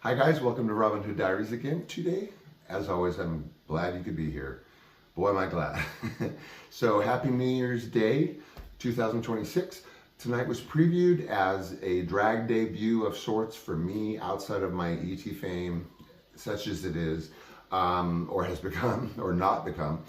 Hi guys, welcome to Robin Hood Diaries again today. As always, I'm glad you could be here. Boy, am I glad. So happy New Year's Day 2026. Tonight was previewed as a drag debut of sorts for me outside of my ET fame, such as it is, or has become, or not become.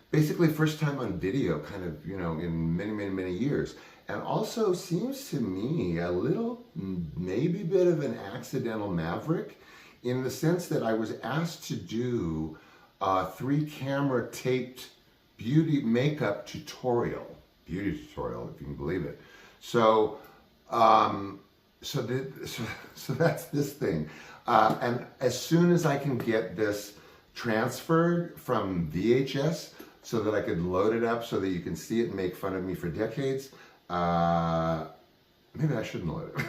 Basically first time on video, kind of, in many years. And also seems to me a little, maybe bit of an accidental maverick, in the sense that I was asked to do a 3-camera taped beauty makeup tutorial. Beauty tutorial, if you can believe it. So, so that's this thing. And as soon as I can get this transferred from VHS so that I could load it up so that you can see it and make fun of me for decades, maybe I shouldn't load it.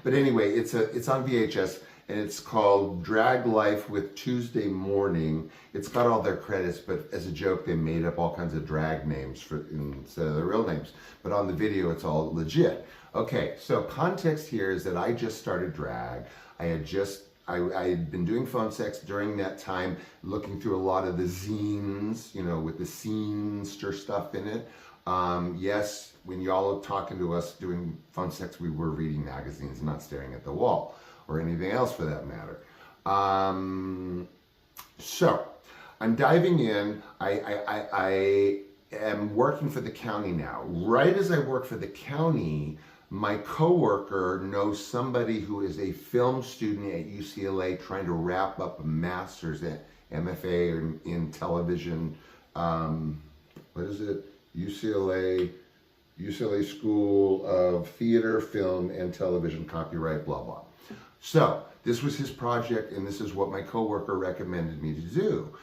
But anyway, it's on VHS and it's called Drag Life with Tuesday Morning. It's got all their credits, but as a joke, they made up all kinds of drag names instead of their real names. But on the video, it's all legit. Okay, so context here is that I just started drag. I had been doing phone sex during that time, looking through a lot of the zines, with the scenester stuff in it. Yes, when y'all are talking to us doing phone sex, we were reading magazines and not staring at the wall, or anything else for that matter. So, I'm diving in. I am working for the county now. Right as I work for the county, my coworker knows somebody who is a film student at UCLA trying to wrap up a master's at MFA in television. What is it? UCLA School of Theater, Film, and Television, copyright, blah, blah. So this was his project, and this is what my coworker recommended me to do.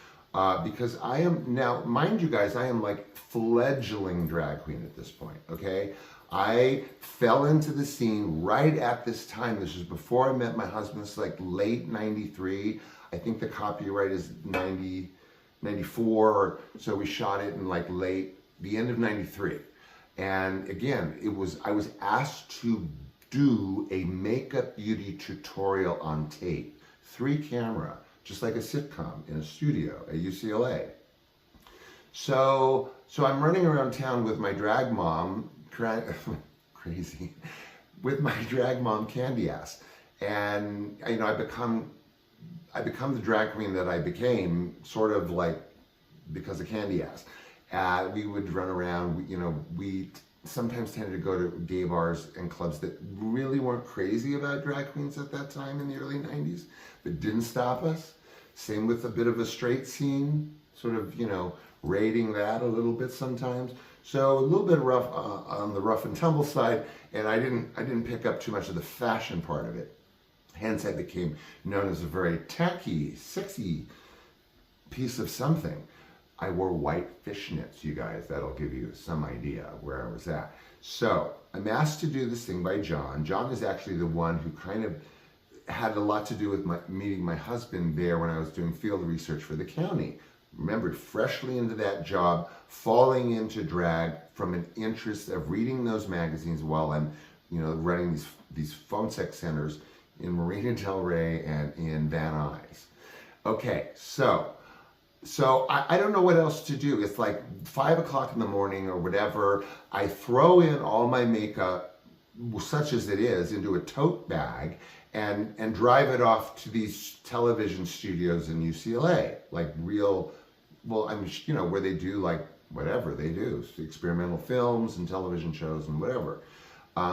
Because I am now, mind you guys, I am like fledgling drag queen at this point, okay? I fell into the scene right at this time. This was before I met my husband. It's like late 93. I think the copyright is 94, so we shot it in like the end of 93. And again, I was asked to do a makeup beauty tutorial on tape, 3-camera, just like a sitcom in a studio at UCLA. So I'm running around town with my drag mom, crazy, with my drag mom Candy Ass. And I become the drag queen that I became, sort of like because of Candy Ass. We would run around, we sometimes tended to go to gay bars and clubs that really weren't crazy about drag queens at that time in the early 90s, but didn't stop us. Same with a bit of a straight scene, sort of, raiding that a little bit sometimes. So a little bit rough on the rough and tumble side, and I didn't pick up too much of the fashion part of it. Hence I became known as a very tacky, sexy piece of something. I wore white fishnets, you guys. That'll give you some idea where I was at. So I'm asked to do this thing by John. John is actually the one who kind of had a lot to do with meeting my husband there when I was doing field research for the county. Remember, freshly into that job, falling into drag from an interest of reading those magazines while I'm, running these phone sex centers in Marina Del Rey and in Van Nuys. Okay, so I don't know what else to do. It's like 5 o'clock in the morning or whatever. I throw in all my makeup, such as it is, into a tote bag and drive it off to these television studios in UCLA, like real, well, where they do like whatever they do, experimental films and television shows and whatever.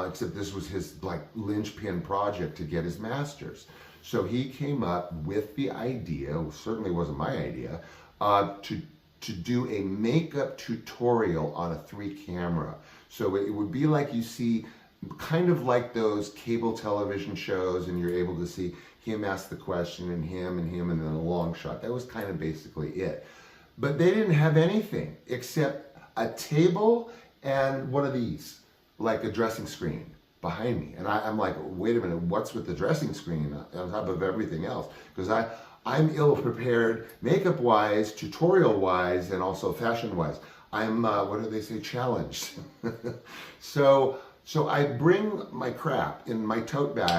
Except this was his like linchpin project to get his master's. So he came up with the idea, certainly wasn't my idea, to do a makeup tutorial on a 3-camera. So it would be like you see, kind of like those cable television shows, and you're able to see him ask the question and him, and then a long shot. That was kind of basically it. But they didn't have anything except a table and one of these, like a dressing screen behind me. And I'm like, wait a minute, what's with the dressing screen on top of everything else? Because I'm ill-prepared, makeup-wise, tutorial-wise, and also fashion-wise. I'm, what do they say, challenged. So I bring my crap in my tote bag.